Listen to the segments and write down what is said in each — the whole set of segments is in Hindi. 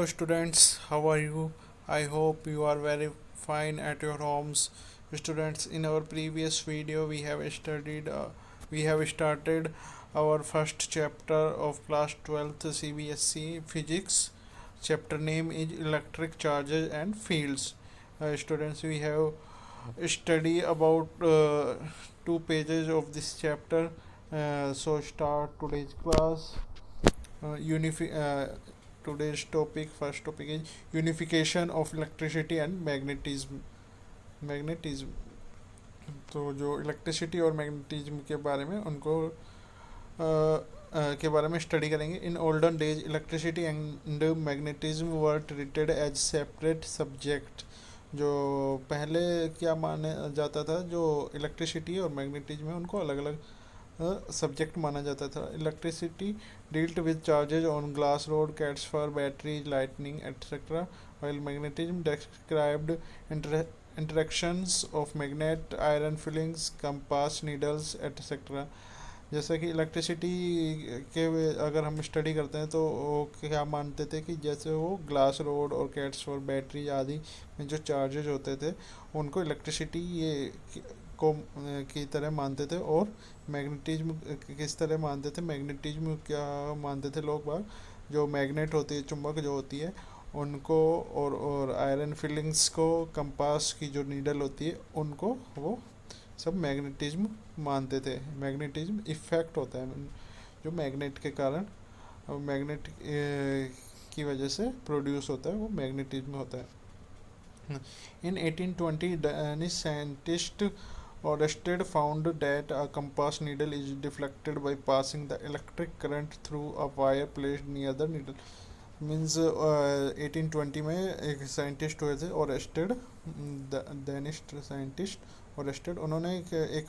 students, how are you? I hope you are very fine at your homes. Students, in our previous video, we have started our first chapter of class 12th CBSE physics. Chapter name is electric charges and fields. Students, we have study about 2 pages of this chapter. So start today's class. uh, unifi- uh, Today's first topic is unification of electricity and magnetism. तो जो इलेक्ट्रिसिटी और मैग्नेटिज्म के बारे में के बारे में स्टडी करेंगे. In olden days electricity and magnetism were treated as separate subject. जो पहले क्या माना जाता था, जो इलेक्ट्रिसिटी और मैग्नेटिज्म है उनको अलग अलग सब्जेक्ट माना जाता था. Electricity dealt with charges on glass rod, cats for batteries, lightning, etc., while magnetism described interactions of magnet, iron fillings, compass needles, etc. जैसा कि इलेक्ट्रिसिटी के अगर हम स्टडी करते हैं तो वो क्या मानते थे कि जैसे वो ग्लास रोड और कैट्स और बैटरी आदि में जो चार्जेज होते थे उनको इलेक्ट्रिसिटी ये को की तरह मानते थे, और मैग्नेटिज्म किस तरह मानते थे. मैग्नेटिज्म क्या मानते थे लोग बाग, जो मैग्नेट होती है, चुंबक जो होती है उनको, और आयरन फिलिंग्स को, कंपास की जो नीडल होती है उनको वो सब मैग्नेटिज्म मानते थे. मैग्नेटिज्म इफेक्ट होता है जो मैग्नेट के कारण, मैग्नेट की वजह से प्रोड्यूस होता है, वो मैग्नेटिज्म होता है. In 1820, Danish scientist Oersted found that a compass needle is deflected by passing the electric current through a wire placed near the needle. Means 1820 में एक साइंटिस्ट हुए थे ओरेस्टेड, डेनिश साइंटिस्ट ओरेस्टेड. उन्होंने एक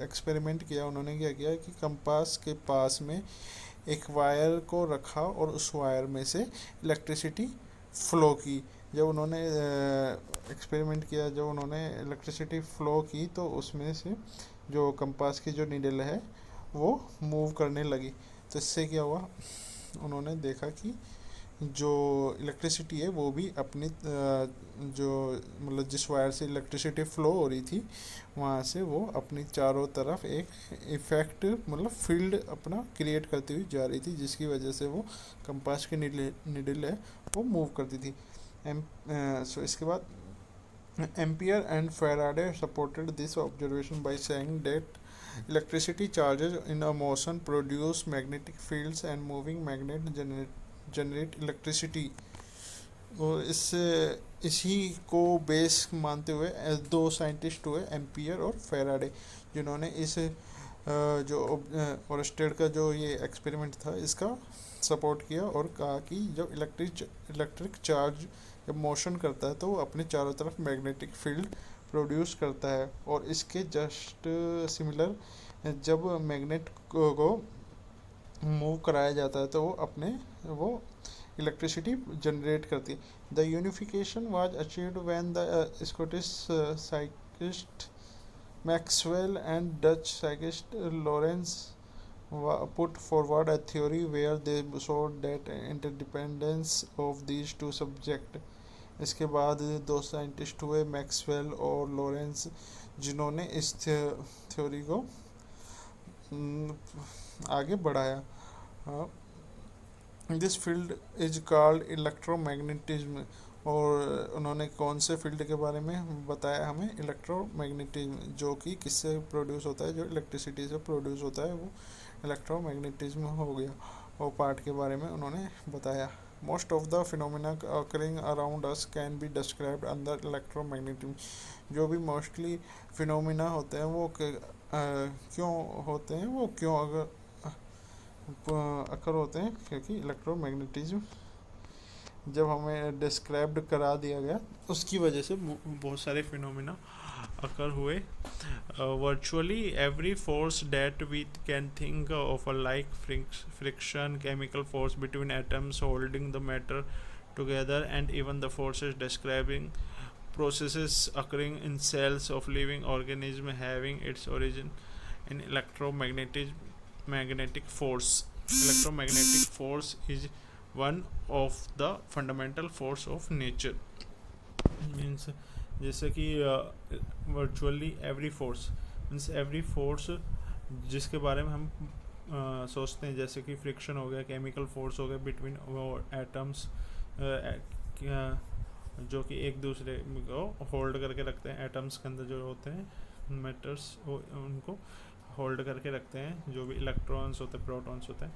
एक्सपेरिमेंट किया. उन्होंने क्या किया कि कंपास के पास में एक वायर को रखा और उस वायर में से इलेक्ट्रिसिटी फ्लो की. जब उन्होंने एक्सपेरिमेंट किया, जब उन्होंने इलेक्ट्रिसिटी फ़्लो की तो उसमें से जो कंपास की जो नीडल है वो मूव करने लगी. तो इससे क्या हुआ, उन्होंने देखा कि जो इलेक्ट्रिसिटी है वो भी अपनी जो मतलब जिस वायर से इलेक्ट्रिसिटी फ़्लो हो रही थी वहाँ से वो अपनी चारों तरफ एक इफ़ेक्ट मतलब फील्ड अपना क्रिएट करती हुई जा रही थी, जिसकी वजह से वो कंपास की नीडल है वो मूव करती थी. सो इसके बाद ampere and Faraday supported this observation by saying that electricity charges in a motion produce magnetic fields and moving magnet generate electricity. और इसी को बेस मानते हुए दो साइंटिस्ट हुए, एम्पियर और फेराडे, जिन्होंने इस जो ओरेस्टेड का जो ये एक्सपेरिमेंट था इसका सपोर्ट किया और कहा कि जब इलेक्ट्रिक चार्ज जब मोशन करता है तो वो अपने चारों तरफ मैग्नेटिक फील्ड प्रोड्यूस करता है, और इसके जस्ट सिमिलर जब मैग्नेट को मूव कराया जाता है तो वो इलेक्ट्रिसिटी जनरेट करती है. The unification was achieved when the Scottish scientist Maxwell and Dutch scientist Lawrence put forward a theory where they showed that interdependence of these two subjects. इसके बाद दो साइंटिस्ट हुए, मैक्सवेल और लॉरेंस, जिन्होंने इस थ्योरी को आगे बढ़ाया. This field is called electromagnetism. और उन्होंने कौन से फील्ड के बारे में बताया हमें, इलेक्ट्रोमैग्नेटिज्म, जो कि किससे प्रोड्यूस होता है, जो इलेक्ट्रिसिटी से प्रोड्यूस होता है वो इलेक्ट्रोमैग्नेटिज्म हो गया. वो पार्ट के बारे में उन्होंने बताया. Most of the phenomena occurring around us can be described under electromagnetism. जो भी मोस्टली फिनोमिना होते हैं वो क्यों होते हैं, वो क्यों अकर होते हैं, क्योंकि इलेक्ट्रोमैग्नेटिज्म जब हमें डिस्क्राइब्ड करा दिया गया उसकी वजह से बहुत सारे फिनोमिना occur हुए. Virtually every force that we can think of, like friction, chemical force between atoms holding the matter together, and even the forces describing processes occurring in cells of living organism having its origin in magnetic force. Electromagnetic force is one of the fundamental force of nature. Means जैसे कि virtually every force, means every force जिसके बारे में हम सोचते हैं, जैसे कि फ्रिक्शन हो गया, केमिकल फोर्स हो गया बिटवीन एटम्स, जो कि एक दूसरे को होल्ड करके रखते हैं। एटम्स के अंदर जो होते हैं मैटर्स, उनको होल्ड करके रखते हैं, जो भी इलेक्ट्रॉन्स होते हैं, प्रोटॉन्स होते हैं।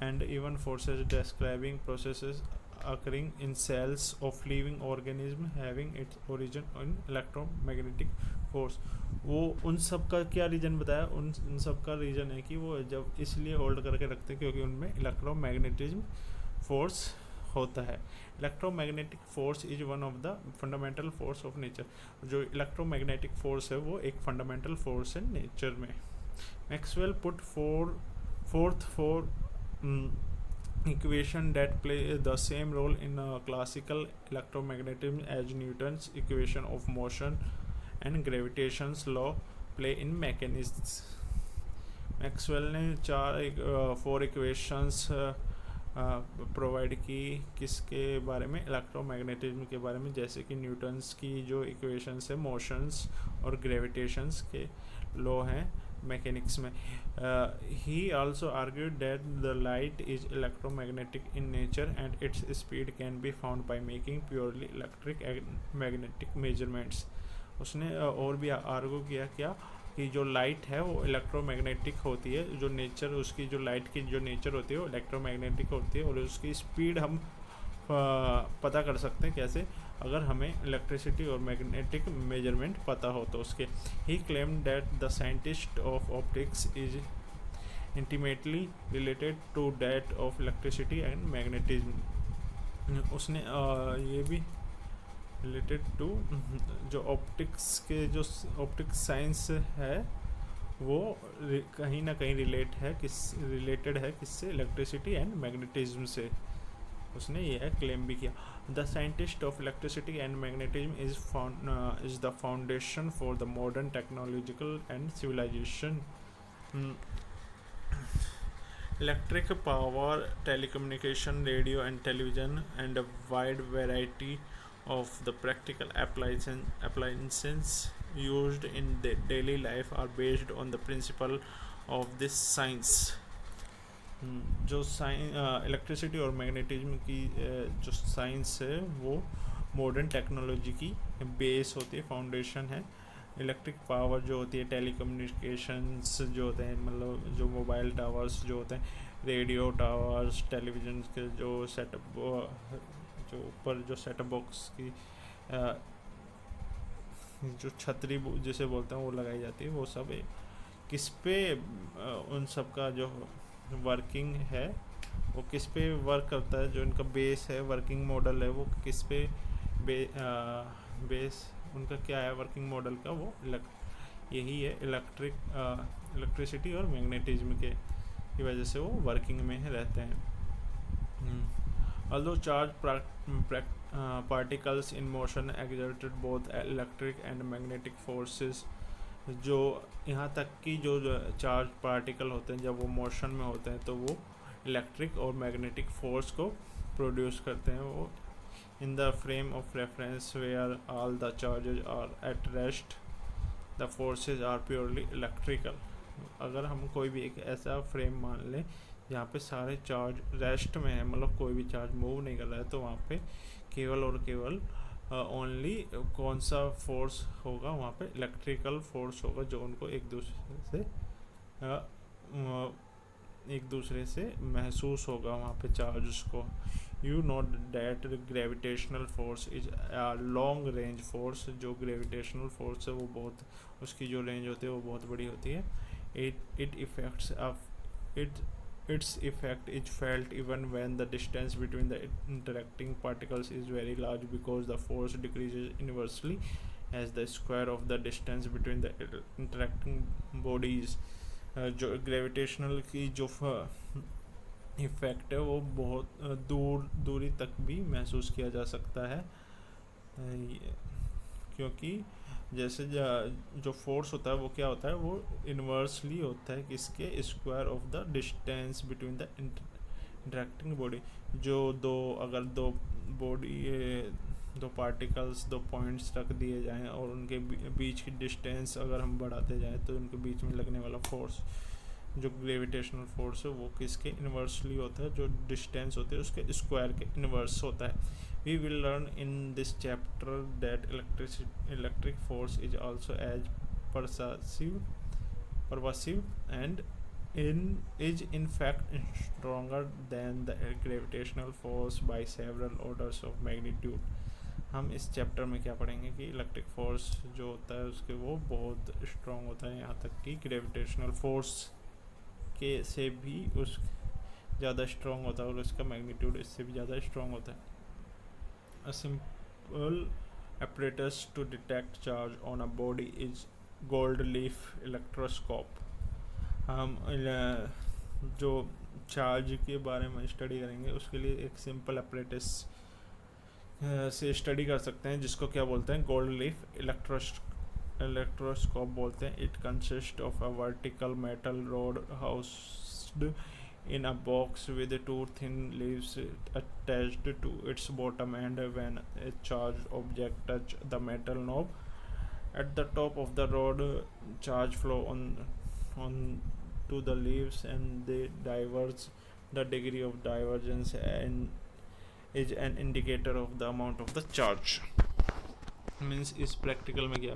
And even forces describing processes occurring in cells of living organism having its origin in electromagnetic force। वो उन सब का क्या रीज़न बताया, उन सब का रीज़न है कि वो जब इसलिए होल्ड करके रखते हैं क्योंकि उनमें इलेक्ट्रोमैग्नेटिज्म फोर्स होता है। Electromagnetic force is one of the fundamental force of nature. जो इलेक्ट्रोमैग्नेटिक फोर्स है वो एक फंडामेंटल फोर्स है नेचर में। Maxwell put fourth equation that play the same role in classical electromagnetism as Newton's equation of motion and gravitation's law play in mechanics। Maxwell ने फोर इक्वेशंस प्रोवाइड की किसके बारे में, इलेक्ट्रोमैग्नेटिज्म के बारे में, जैसे कि न्यूटन्स की जो इक्वेशंस है मोशंस और ग्रेविटेशंस के लॉ हैं मैकेनिक्स में। ही also argued that the light is electromagnetic in nature and its speed can be found by making purely electric and magnetic measurements. उसने और भी आर्ग्यू किया क्या कि जो लाइट है वो इलेक्ट्रोमैग्नेटिक होती है, जो नेचर उसकी, जो लाइट की जो नेचर होती है वो इलेक्ट्रोमैग्नेटिक होती है, और उसकी स्पीड हम पता कर सकते हैं कैसे, अगर हमें इलेक्ट्रिसिटी और मैग्नेटिक मेजरमेंट पता हो तो उसके। He claim that the scientist of optics is intimately related to that of electricity and magnetism. उसने ये भी रिलेटेड टू जो ऑप्टिक्स के जो ऑप्टिक्स साइंस है वो कहीं ना कहीं रिलेटेड है किससे, इलेक्ट्रिसिटी एंड मैग्नेटिज्म से। उसने यह क्लेम भी किया। The scientist of electricity and magnetism is the foundation for the modern technological and civilization. Electric power, telecommunication, radio and television, and a wide variety of the practical appliances used in the daily life are based on the principle of this science। जो इलेक्ट्रिसिटी और मैग्नेटिज्म की जो साइंस है वो मॉडर्न टेक्नोलॉजी की बेस होती है, फाउंडेशन है। इलेक्ट्रिक पावर जो होती है, टेलीकम्युनिकेशंस जो होते हैं, मतलब जो मोबाइल टावर्स जो होते हैं, रेडियो टावर्स, टेलीविज़न के जो सेटअप, जो ऊपर जो सेटअप बॉक्स की जो छतरी जिसे बोलते हैं वो लगाई जाती है, वो सब किस पे उन सब का जो वर्किंग है वो किस पे वर्क करता है, जो इनका बेस है, वर्किंग मॉडल है, वो किस पे बेस उनका क्या है वर्किंग मॉडल का, वो यही है इलेक्ट्रिसिटी और मैग्नेटिज्म के की वजह से वो वर्किंग में रहते हैं। Although charged particles in motion exerted both electric and magnetic forces, जो यहाँ तक कि जो चार्ज पार्टिकल होते हैं जब वो मोशन में होते हैं तो वो इलेक्ट्रिक और मैग्नेटिक फोर्स को प्रोड्यूस करते हैं। वो in the frame of reference where all the charges are at rest the forces are purely electrical. अगर हम कोई भी एक ऐसा फ्रेम मान लें जहाँ पे सारे चार्ज रेस्ट में है, मतलब कोई भी चार्ज मूव नहीं कर रहा है, तो वहाँ पे केवल और केवल ओनली कौन सा फोर्स होगा, वहाँ पे इलेक्ट्रिकल फोर्स होगा जो उनको एक दूसरे से महसूस होगा वहाँ पे चार्ज को। You note that gravitational force is long range force. जो ग्रेविटेशनल फोर्स है वो बहुत, उसकी जो रेंज होती है वो बहुत बड़ी होती है। Its effect is felt even when the distance between the interacting particles is very large, because the force decreases inversely as the square of the distance between the interacting bodies। जो ग्रेविटेशनल की जो इफ़ेक्ट है वो बहुत दूरी तक भी महसूस किया जा सकता है, क्योंकि जैसे जो फोर्स होता है वो क्या होता है, वो इन्वर्सली होता है किसके, square of the distance between the interacting body, जो अगर दो पार्टिकल्स, दो पॉइंट्स रख दिए जाएं और उनके बीच की डिस्टेंस अगर हम बढ़ाते जाएं तो उनके बीच में लगने वाला फोर्स, जो ग्रेविटेशनल फोर्स है, वो किसके इन्वर्सली होता है, जो डिस्टेंस होती है उसके स्क्वायर के इन्वर्स होता है। We will learn in this chapter that electric force is also as pervasive and in fact stronger than the gravitational force by several orders of magnitude। हम इस चैप्टर में क्या पढ़ेंगे कि इलेक्ट्रिक फोर्स जो होता है उसके वो बहुत स्ट्रॉन्ग होता है, यहाँ तक कि ग्रेविटेशनल फोर्स के से भी उस ज़्यादा स्ट्रॉन्ग होता है और उसका मैग्नीट्यूड इससे भी ज़्यादा स्ट्रॉन्ग होता है। A simple apparatus to detect charge on a body is gold leaf electroscope. हम जो चार्ज के बारे में स्टडी करेंगे उसके लिए एक सिंपल अपरेटस से स्टडी कर सकते हैं, जिसको क्या बोलते हैं, गोल्ड लीफ इलेक्ट्रोस्कोप बोलते हैं। It consist of a vertical metal road housed in a box with two thin leaves attached to its bottom, and when a charged object touch the metal knob at the top of the rod, charge flow on to the leaves and they diverge. The degree of divergence is an indicator of the amount of the charge। Means इस प्रैक्टिकल में क्या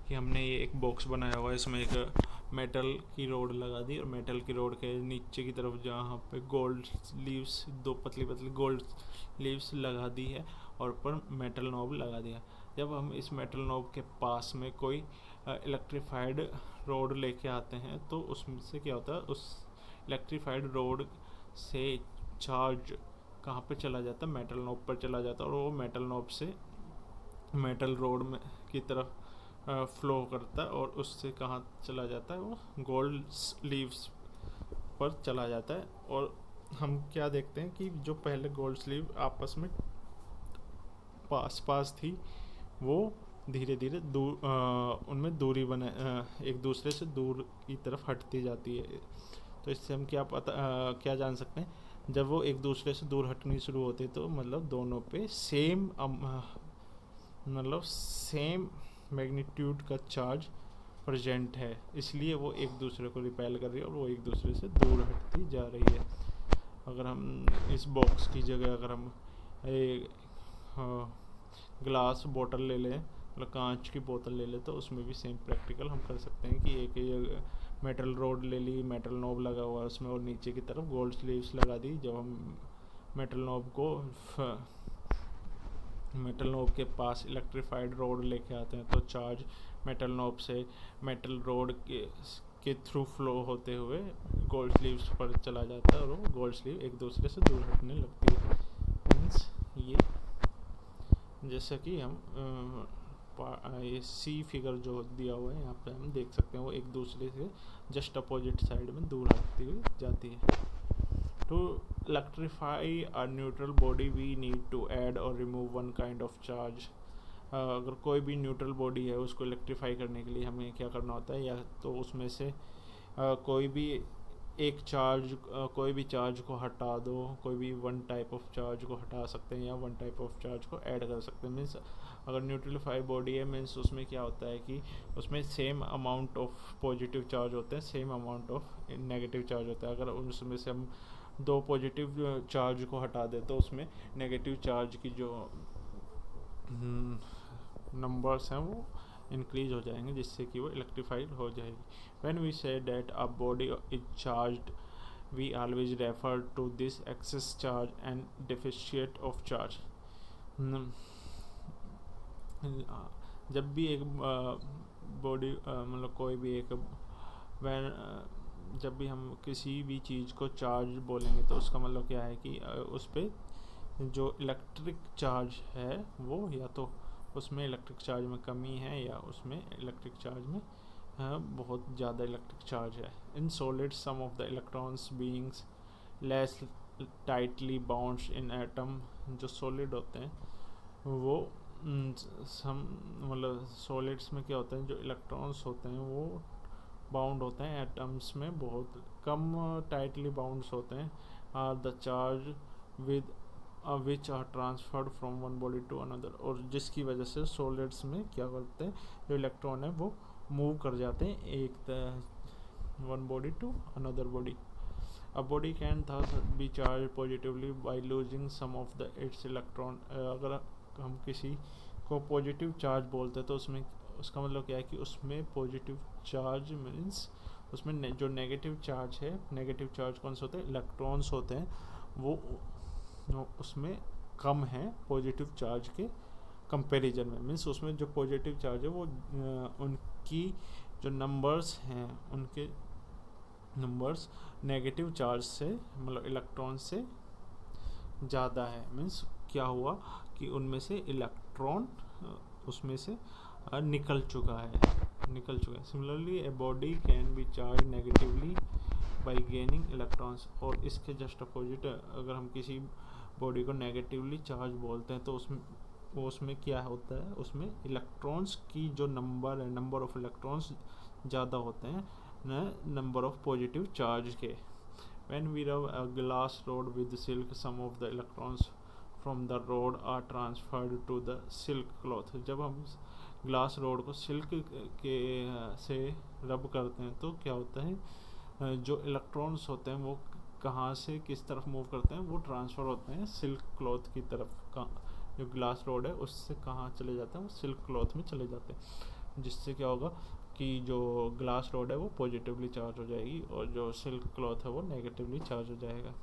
कि हमने ये एक बॉक्स बनाया हुआ है, इसमें एक मेटल की रोड लगा दी और मेटल की रोड के नीचे की तरफ जहाँ पे गोल्ड लीव्स, दो पतली पतली गोल्ड लीव्स लगा दी है और ऊपर मेटल नॉब लगा दिया। जब हम इस मेटल नॉब के पास में कोई इलेक्ट्रीफाइड रोड लेके आते हैं तो उसमें से क्या होता है, उस इलेक्ट्रीफाइड रोड से चार्ज कहाँ पे चला जाता है, मेटल नॉब पर चला जाता है और वो मेटल नॉब से मेटल रोड में की तरफ फ्लो करता है और उससे कहाँ चला जाता है, वो गोल्ड लीव्स पर चला जाता है। और हम क्या देखते हैं कि जो पहले गोल्ड लीव आपस में पास थी वो धीरे धीरे दूर उनमें दूरी बने एक दूसरे से दूर की तरफ हटती जाती है। तो इससे हम क्या जान सकते हैं, जब वो एक दूसरे से दूर हटनी शुरू होती तो मतलब दोनों पे सेम मैग्नीट्यूड का चार्ज प्रेजेंट है, इसलिए वो एक दूसरे को रिपेल कर रही है और वो एक दूसरे से दूर हटती जा रही है। अगर हम इस बॉक्स की जगह अगर हम ग्लास बोतल ले लें, मतलब कांच की बोतल ले लें, तो उसमें भी सेम प्रैक्टिकल हम कर सकते हैं कि एक मेटल रोड ले ली, मेटल नॉब लगा हुआ है उसमें और नीचे की तरफ गोल्ड स्लीव्स लगा दी। जब हम मेटल नॉब के पास इलेक्ट्रीफाइड रोड लेके आते हैं तो चार्ज मेटल नॉब से मेटल रोड के थ्रू फ्लो होते हुए गोल्ड स्लीव्स पर चला जाता है और वो गोल्ड स्लीव एक दूसरे से दूर हटने लगती है। मीन्स ये जैसा कि हम ये सी फिगर जो दिया हुआ है यहाँ पे हम देख सकते हैं, वो एक दूसरे से जस्ट अपोजिट साइड में दूर हटती हुई जाती है। To electrify a neutral body we need to add or remove one kind of charge। अगर कोई भी न्यूट्रल बॉडी है उसको इलेक्ट्रीफाई करने के लिए हमें क्या करना होता है, या तो उसमें से कोई भी चार्ज को हटा दो, कोई भी वन टाइप ऑफ चार्ज को हटा सकते हैं या वन टाइप ऑफ चार्ज को ऐड कर सकते हैं। मीन्स अगर न्यूट्रलिफाई बॉडी है मीन्स उसमें क्या होता है कि उसमें same amount of positive charge होते हैं, same amount of negative charge होता है। अगर उसमें से हम दो पॉजिटिव चार्ज को हटा दे तो उसमें नेगेटिव चार्ज की जो नंबर्स हैं वो इंक्रीज हो जाएंगे, जिससे कि वो इलेक्ट्रीफाइड हो जाएगी। When we say that a body is charged we always refer to this excess charge and deficit of charge. जब भी एक बॉडी मतलब कोई भी एक जब भी हम किसी भी चीज़ को चार्ज बोलेंगे तो उसका मतलब क्या है कि उस पर जो इलेक्ट्रिक चार्ज है वो या तो उसमें इलेक्ट्रिक चार्ज में कमी है या उसमें इलेक्ट्रिक चार्ज में बहुत ज़्यादा इलेक्ट्रिक चार्ज है। In solid some of the electrons beings less tightly bounds in atom. जो सॉलिड होते हैं वो मतलब सॉलिड्स में क्या होता है, जो इलेक्ट्रॉन्स होते हैं वो बाउंड होते हैं एटम्स में, बहुत कम टाइटली बाउंड्स होते हैं are the charge with which are transferred from one body to another, और जिसकी वजह से सॉलिड्स में क्या करते हैं, जो इलेक्ट्रॉन है वो मूव कर जाते हैं एक one body to another body. A body can thus be charged positively by losing some of its electron. अगर हम किसी को पॉजिटिव चार्ज बोलते हैं तो उसमें उसका मतलब क्या है कि उसमें पॉजिटिव चार्ज मीन्स उसमें जो नेगेटिव चार्ज है, नेगेटिव चार्ज कौन से होते हैं, इलेक्ट्रॉन्स होते हैं, वो उसमें कम है पॉजिटिव चार्ज के कंपैरिजन में. मीन्स उसमें जो पॉजिटिव चार्ज है वो उनकी जो नंबर्स हैं, उनके नंबर्स नेगेटिव चार्ज से मतलब इलेक्ट्रॉन से ज़्यादा है. मीन्स क्या हुआ कि उनमें से इलेक्ट्रॉन उसमें से निकल चुका है. Similarly a body can be charge negatively bye gaining electrons. और इसके जस्ट अपोजिट अगर हम किसी बॉडी को नेगेटिवली चार्ज बोलते हैं तो उसमें क्या होता है, उसमें इलेक्ट्रॉन्स की जो नंबर है, नंबर ऑफ इलेक्ट्रॉन्स ज़्यादा होते हैं नंबर ऑफ पॉजिटिव चार्ज के. When we rub a glass rod with silk, some of the electrons from the rod are transferred to the silk cloth. जब हम ग्लास रोड को सिल्क के से रब करते हैं तो क्या होता है, जो इलेक्ट्रॉन्स होते हैं वो कहाँ से किस तरफ मूव करते हैं, वो ट्रांसफ़र होते हैं सिल्क क्लॉथ की तरफ. जो ग्लास रोड है उससे कहाँ चले जाते हैं, वो सिल्क क्लॉथ में चले जाते हैं, जिससे क्या होगा कि जो ग्लास रोड है वो पॉजिटिवली चार्ज हो जाएगी और जो सिल्क क्लॉथ है वो नेगेटिवली चार्ज हो जाएगा.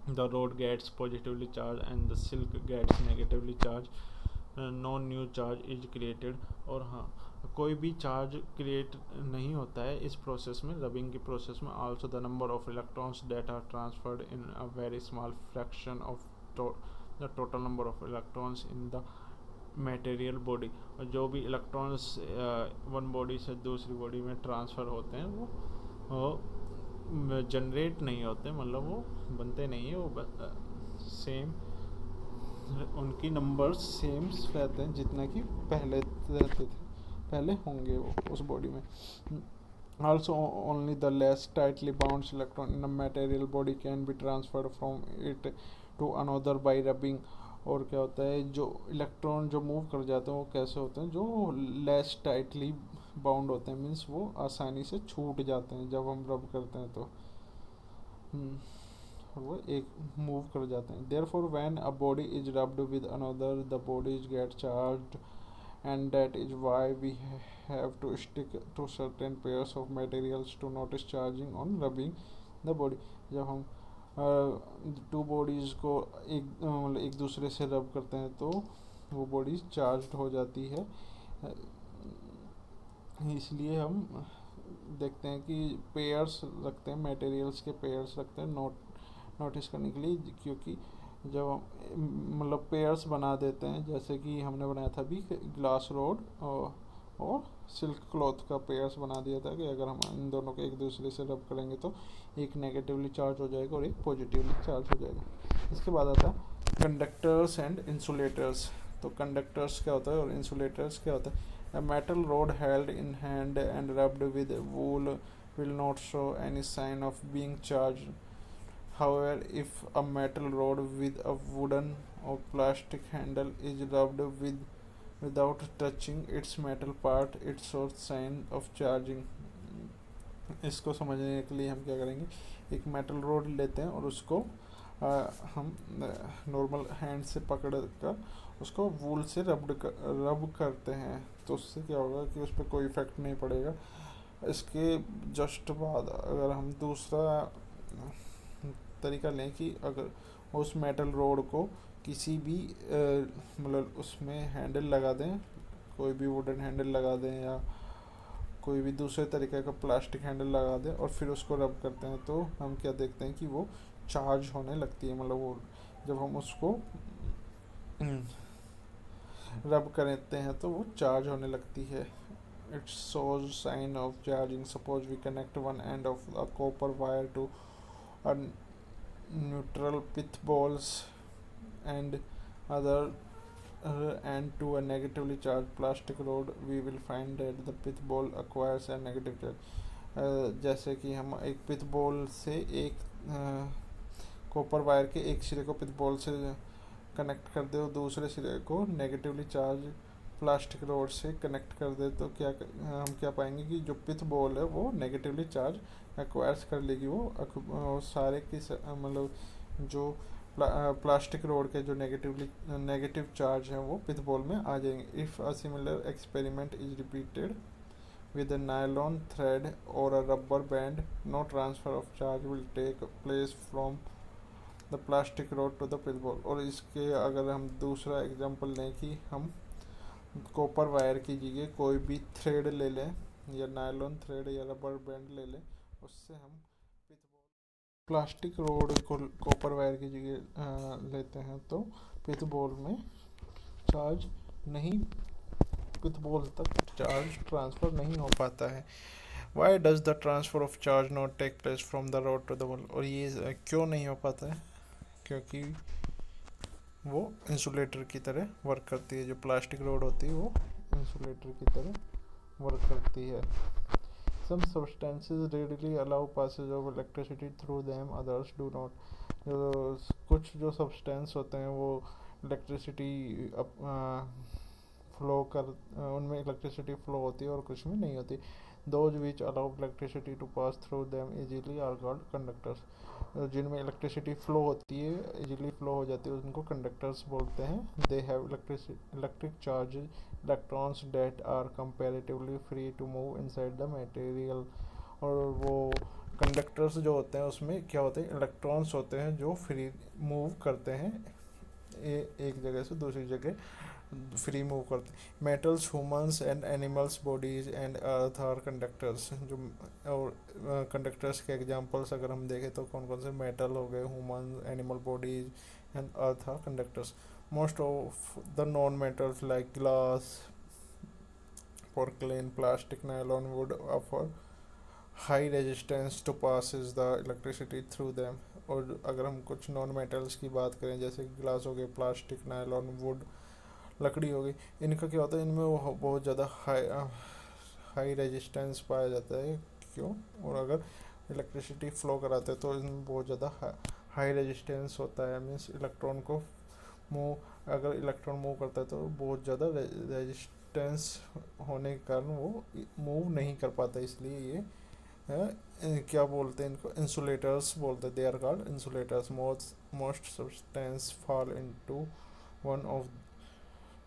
The rod gets positively charge and the silk gets negatively charge. No new charge is created. और हाँ, कोई भी चार्ज क्रिएट नहीं होता है इस प्रोसेस में, रबिंग की प्रोसेस में. Also the number of electrons that are transferred in a very small fraction of the total number of electrons in the material body. और जो भी इलेक्ट्रॉन्स वन बॉडी से दूसरी बॉडी में ट्रांसफ़र होते हैं वो जनरेट नहीं होते, मतलब वो बनते नहीं है, वो सेम उनकी नंबर्स सेम रहते हैं जितना कि पहले रहते थे, पहले होंगे वो उस बॉडी में. Also only the less tightly bound electron in a material body can be transferred from it to another by rubbing. और क्या होता है, जो इलेक्ट्रॉन जो मूव कर जाते हैं वो कैसे होते हैं, जो लेस टाइटली बाउंड होते हैं, मीन्स वो आसानी से छूट जाते हैं जब हम रब करते हैं तो वो एक मूव कर जाते हैं. Therefore when a body is rubbed with another the bodies get charged and that is why we have to stick to certain pairs of materials to notice charging on rubbing the body. जब हम टू बॉडीज़ को एक दूसरे से रब करते हैं तो वो बॉडीज चार्ज्ड हो जाती है. इसलिए हम देखते हैं कि पेयर्स रखते हैं, मटेरियल्स के पेयर्स रखते हैं नोटिस करने के लिए, क्योंकि जब हम मतलब पेयर्स बना देते हैं, जैसे कि हमने बनाया था अभी ग्लास रोड और सिल्क क्लॉथ का पेयर्स बना दिया था कि अगर हम इन दोनों को एक दूसरे से रब करेंगे तो एक नेगेटिवली चार्ज हो जाएगा और एक पॉजिटिवली चार्ज हो जाएगा. इसके बाद आता है कंडक्टर्स एंड इंसुलेटर्स. तो कंडक्टर्स क्या होता है और इंसुलेटर्स क्या होता है. A metal rod held in hand and rubbed with wool will not show any sign of being charged. However, if a metal rod with a wooden or plastic handle is rubbed without touching its metal part, it shows sign of charging. इसको समझने के लिए हम क्या करेंगे, एक मेटल रोड लेते हैं और उसको हम नॉर्मल हैंड से पकड़ कर उसको वूल से रब करते हैं, तो उससे क्या होगा कि उस पर कोई इफ़ेक्ट नहीं पड़ेगा. इसके जस्ट बाद अगर हम दूसरा तरीका लें कि अगर उस मेटल रोड को किसी भी मतलब उसमें हैंडल लगा दें, कोई भी वुडन हैंडल लगा दें या कोई भी दूसरे तरीके का प्लास्टिक हैंडल लगा दें और फिर उसको रब करते हैं, तो हम क्या देखते हैं कि वो चार्ज होने लगती है. मतलब वो जब हम उसको रब करते हैं तो वो चार्ज होने लगती है. It shows sign of charging. Suppose we connect one end of a copper wire to a neutral pith balls and other and to a negatively charged plastic rod, we will find that the pith ball acquires a negative charge. जैसे कि हम एक पिथ बॉल से एक कॉपर वायर के एक सिरे को पिथ बॉल से कनेक्ट कर दे और दूसरे सिरे को नेगेटिवली चार्ज प्लास्टिक रोड से कनेक्ट कर दे तो हम क्या पाएंगे कि जो पिथ बॉल है वो नेगेटिवली चार्ज एक्वायर्स कर लेगी। वो सारे की मतलब जो प्लास्टिक रोड के जो नेगेटिव चार्ज हैं वो पिथ बॉल में आ जाएंगे। If a similar experiment is repeated with a nylon thread or a rubber band, no transfer of charge will take place from the plastic rod to the pitbull। और इसके अगर हम दूसरा एग्जांपल लें कि हम कॉपर वायर की जगह कोई भी थ्रेड ले लें या नायलॉन थ्रेड या रबर बैंड ले लें, उससे हम पिथबॉल प्लास्टिक रोड को कॉपर वायर की जगह लेते हैं तो पिथबॉल में चार्ज नहीं पिथबॉल तक चार्ज ट्रांसफ़र नहीं हो पाता है। Why does the transfer of charge not take place from the rod to the ball. और ये क्यों नहीं हो पाता है? क्योंकि वो इंसुलेटर की तरह वर्क करती है। जो प्लास्टिक रोड होती है वो इंसुलेटर की तरह वर्क करती है। Some substances readily allow passage of electricity through them, others do not। कुछ जो सब्सटेंस होते हैं वो इलेक्ट्रिसिटी फ्लो कर उनमें इलेक्ट्रिसिटी फ्लो होती है और कुछ में नहीं होती। Those which allow electricity to pass through them easily are called conductors। जिनमें इलेक्ट्रिसिटी फ्लो होती है, इजीली फ्लो हो जाती है, उनको कंडक्टर्स बोलते हैं। They have electric charges, electrons that are comparatively free to move inside the material। और वो कंडक्टर्स जो होते हैं उसमें क्या होते हैं, इलेक्ट्रॉन्स होते हैं जो फ्री मूव करते हैं, एक जगह से दूसरी जगह फ्री मूव करते हैं। Metals, humans and animals bodies and earth are conductors. जो और कंडक्टर्स के एग्जांपल्स अगर हम देखें तो कौन कौन से मेटल हो गए, human, animal bodies and earth are conductors. Most of the non metals like glass, porcelain, plastic, nylon, wood offer high resistance to passes the electricity through them। और अगर हम कुछ नॉन मेटल्स की बात करें जैसे ग्लास हो गए, प्लास्टिक, नायलॉन, वुड, लकड़ी हो गई, इनका क्या होता है, इनमें वो बहुत ज़्यादा हाई रेजिस्टेंस पाया जाता है। क्यों? और अगर इलेक्ट्रिसिटी फ्लो कराते हैं तो इनमें बहुत ज़्यादा हाई रेजिस्टेंस होता है। मीन्स इलेक्ट्रॉन को अगर इलेक्ट्रॉन मूव करता है तो बहुत ज़्यादा रेजिस्टेंस होने के कारण वो मूव नहीं कर पाता। इसलिए ये क्या बोलते हैं इनको, इंसुलेटर्स बोलते हैं। They are called insulators. Most substance fall into one of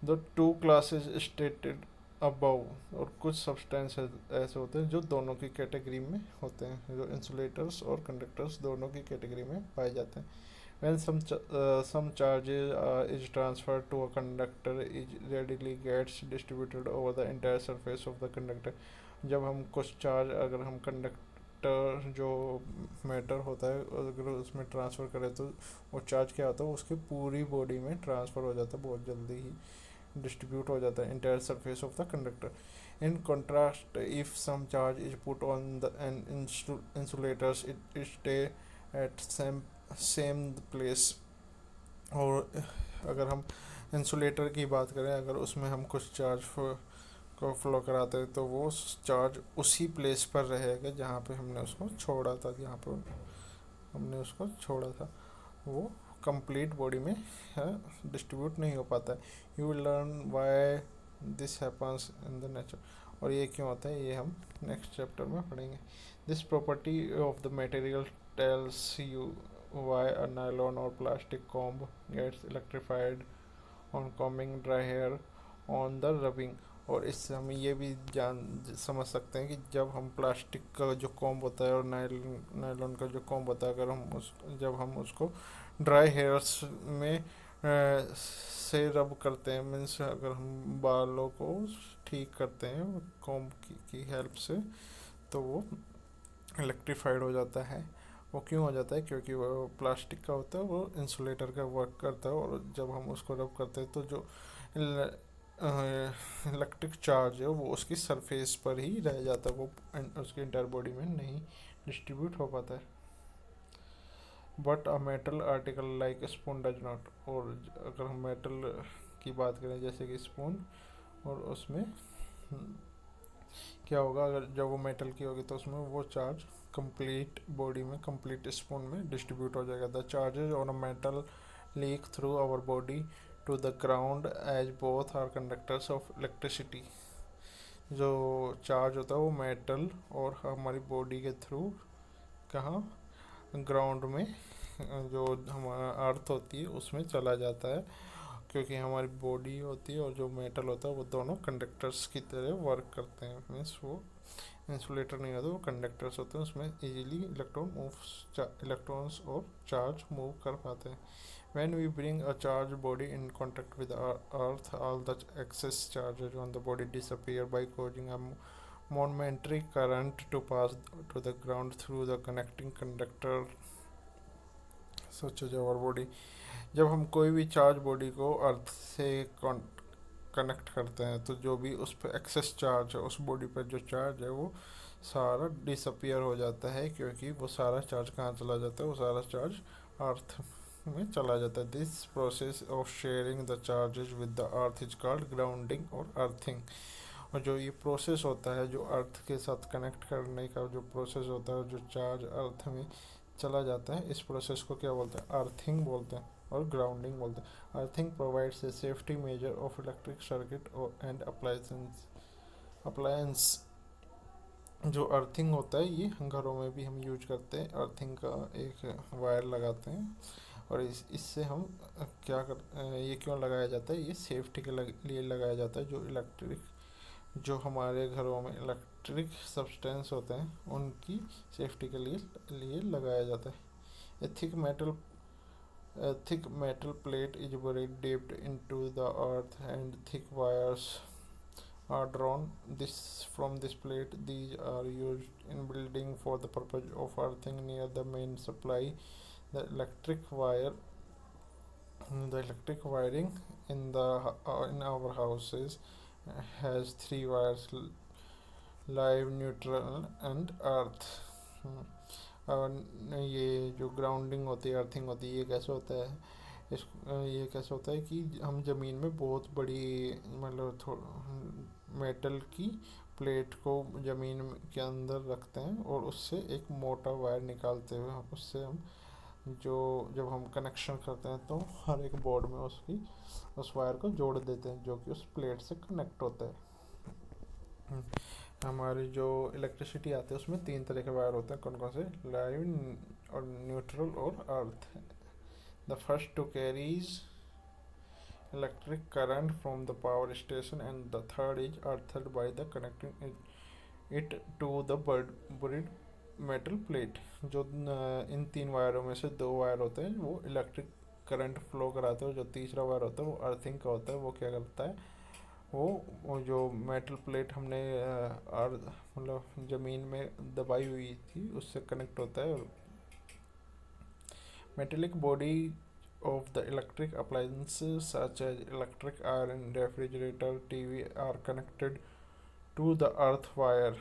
the two classes stated above. और कुछ सब्सटेंस ऐसे होते हैं जो दोनों की कैटेगरी में होते हैं, जो इंसुलेटर्स और कंडक्टर्स दोनों की कैटेगरी में पाए जाते हैं। When some charges is transferred to a conductor, it readily gets distributed over the entire surface of the conductor। जब हम कुछ चार्ज अगर हम कंडक्टर जो मैटर होता है अगर उसमें ट्रांसफ़र करें तो वो चार्ज क्या होता है, उसकी पूरी बॉडी में ट्रांसफ़र हो जाता है, बहुत जल्दी ही डिस्ट्रीब्यूट हो जाता है entire surface of the conductor. In contrast if some charge is put on the an insulators it stay at same place. और अगर हम इंसुलेटर की बात करें, अगर उसमें हम कुछ चार्ज को फ्लो कराते हैं तो वो चार्ज उसी प्लेस पर रहेगा जहाँ पे हमने उसको छोड़ा था, जहाँ पे हमने उसको छोड़ा था, वो कंप्लीट बॉडी में डिस्ट्रीब्यूट नहीं हो पाता है। You will learn why this happens in the nature. और ये क्यों होता है ये हम नेक्स्ट चैप्टर में पढ़ेंगे। This property of the material tells you why a nylon or plastic comb gets electrified on combing dry hair on the rubbing। और इससे हम ये भी समझ सकते हैं कि जब हम प्लास्टिक का जो कॉम्ब होता है और नायलॉन का जो कॉम्ब होता है, अगर जब हम उसको ड्राई हेयर्स में से रब करते हैं, मीन्स अगर हम बालों को ठीक करते हैं कॉम्ब की हेल्प से, तो वो इलेक्ट्रीफाइड हो जाता है। वो क्यों हो जाता है? क्योंकि वो प्लास्टिक का होता है, वो इंसुलेटर का वर्क करता है, और जब हम उसको रब करते हैं तो जो इलेक्ट्रिक चार्ज है वो उसकी सरफेस पर ही रह जाता है, वो उसकी इंटायर बॉडी में नहीं डिस्ट्रीब्यूट हो पाता है। But a metal article like spoon does not. और अगर हम मेटल की बात करें जैसे कि स्पून, और उसमें क्या होगा, अगर जब वो मेटल की होगी तो उसमें वो चार्ज कंप्लीट बॉडी में, कंप्लीट स्पून में डिस्ट्रीब्यूट हो जाएगा। The charges on a metal leak through our body to the ground as both are conductors of electricity. जो चार्ज होता है वो मेटल और हमारी बॉडी के थ्रू कहाँ, ग्राउंड में, जो हमारा अर्थ होती है उसमें चला जाता है, क्योंकि हमारी बॉडी होती है और जो मेटल होता है वो दोनों कंडक्टर्स की तरह वर्क करते हैं। मीन्स वो इंसुलेटर नहीं होते, वो कंडक्टर्स होते हैं, उसमें इजीली इलेक्ट्रॉन्स और चार्ज मूव कर पाते हैं। When we bring a charged body in contact with earth, all the excess charges on the body disappear by causing a momentary current to pass to the ground through the connecting conductor such as our body। जब हम कोई भी चार्ज बॉडी को अर्थ से कनेक्ट करते हैं तो जो भी उस पर एक्सेस चार्ज है, उस बॉडी पर जो चार्ज है वो सारा डिसअपियर हो जाता है, क्योंकि वो सारा चार्ज कहाँ चला जाता है, वो सारा चार्ज अर्थ में चला जाता है। This process of sharing the charges with the earth is called grounding और अर्थिंग। और जो ये प्रोसेस होता है, जो अर्थ के साथ कनेक्ट करने का जो प्रोसेस होता है, जो चार्ज अर्थ में चला जाता है, इस प्रोसेस को क्या बोलते हैं, अर्थिंग बोलते हैं और ग्राउंडिंग बोलते हैं। Earthing provides a safety measure of electric circuit and appliance. जो अर्थिंग होता है ये घरों में भी हम यूज करते हैं। अर्थिंग का एक वायर लगाते हैं और इससे हम क्या कर, ये क्यों लगाया जाता है, ये सेफ्टी के लिए लगाया जाता है। जो हमारे घरों में इलेक्ट्रिक सब्सटेंस होते हैं उनकी सेफ्टी के लिए लगाया जाता है। A thick metal plate is buried deep into the earth and thick wires are drawn from this plate. These are used in building for the purpose of earthing near the main supply. The electric wiring in our houses has three wires: live, neutral and earth। और ये जो ग्राउंडिंग होती है, अर्थिंग होती है, ये कैसे होता है, ये कैसे होता है कि हम ज़मीन में बहुत बड़ी, मतलब मेटल की प्लेट को ज़मीन के अंदर रखते हैं और उससे एक मोटा वायर निकालते हुए उससे हम जब हम कनेक्शन करते हैं तो हर एक बोर्ड में उस वायर को जोड़ देते हैं, जो कि उस प्लेट से कनेक्ट होता है। हमारी जो इलेक्ट्रिसिटी आती है उसमें 3 तरह के वायर होते हैं। कौन कौन से, लाइव और न्यूट्रल और earth. The first two carries electric current from the power station and the third is earthed by the connecting it to the buried metal plate. जो इन 3 वायरों में से 2 वायर होते हैं वो इलेक्ट्रिक करंट फ्लो कराते हैं, जो तीसरा वायर होता है वो अर्थिंग का होता है। वो क्या करता है, वो जो मेटल प्लेट हमने मतलब ज़मीन में दबाई हुई थी उससे कनेक्ट होता है। और metallic body of the electric appliances such as electric iron, refrigerator, TV are connected to the earth wire।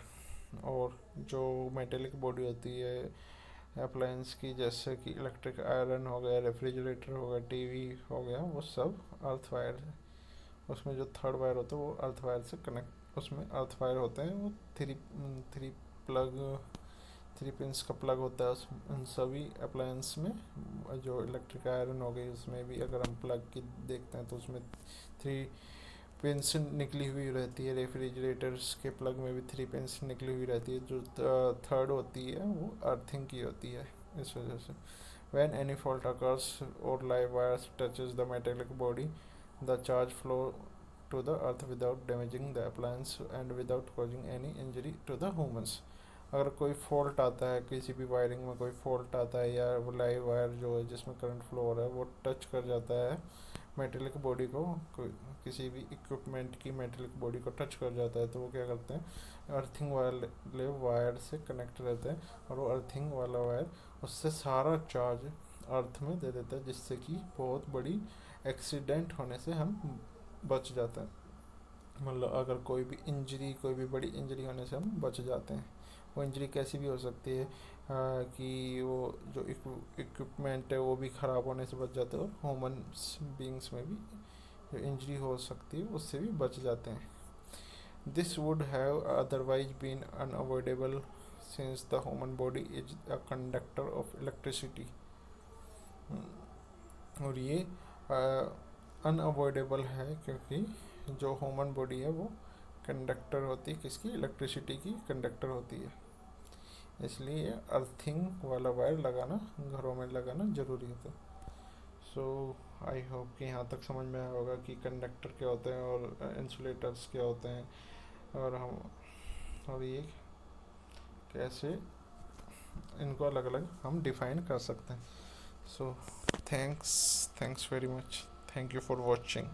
और जो मेटेलिक बॉडी होती है अप्लायंस की, जैसे कि इलेक्ट्रिक आयरन हो गया, रेफ्रिजरेटर हो गया, टीवी हो गया, वो सब अर्थ वायर। उसमें जो थर्ड वायर होता है वो अर्थ वायर से कनेक्ट, उसमें अर्थ वायर होते हैं, वो थ्री पिंस का प्लग होता है उन सभी अप्लायंस में। जो इलेक्ट्रिक आयरन हो गई उसमें भी अगर हम प्लग की देखते हैं तो उसमें 3 पिंस निकली हुई रहती है। रेफ्रिजरेटर्स के प्लग में भी 3 पिंस निकली हुई रहती है। जो थर्ड होती है वो अर्थिंग की होती है। इस वजह से when any fault occurs or live wires touches the metallic body, the charge flow to the earth without damaging the appliance and without causing any injury to the humans। अगर कोई फॉल्ट आता है, किसी भी वायरिंग में कोई फॉल्ट आता है या वो लाइव वायर जो है जिसमें करंट फ्लो हो रहा है वो टच कर जाता है मेटेलिक बॉडी को, किसी भी इक्विपमेंट की मेटेलिक बॉडी को टच कर जाता है, तो वो क्या करते हैं, अर्थिंग वाले वायर से कनेक्ट रहते हैं और वो अर्थिंग वाला वायर उससे सारा चार्ज अर्थ में दे देता है, जिससे कि बहुत बड़ी एक्सीडेंट होने से हम बच जाते हैं। मतलब अगर कोई भी बड़ी इंजरी होने से हम बच जाते हैं। वो इंजरी कैसी भी हो सकती है कि वो जो इक्विपमेंट है वो भी ख़राब होने से बच जाते हैं, और ह्यूमन बींग्स में भी जो इंजरी हो सकती है उससे भी बच जाते हैं। This would have otherwise been unavoidable since the human body is a conductor of electricity. और ये अनअवॉइडेबल है क्योंकि जो ह्यूमन बॉडी है वो कंडक्टर होती है, किसकी? इलेक्ट्रिसिटी की कंडक्टर होती है। इसलिए अर्थिंग वाला वायर लगाना, घरों में लगाना ज़रूरी होता है। सो आई होप कि यहाँ तक समझ में आया होगा कि कंडक्टर क्या होते हैं और इंसुलेटर्स क्या होते हैं, और ये कैसे इनको अलग अलग हम डिफाइन कर सकते हैं। So thanks very much, thank you for watching.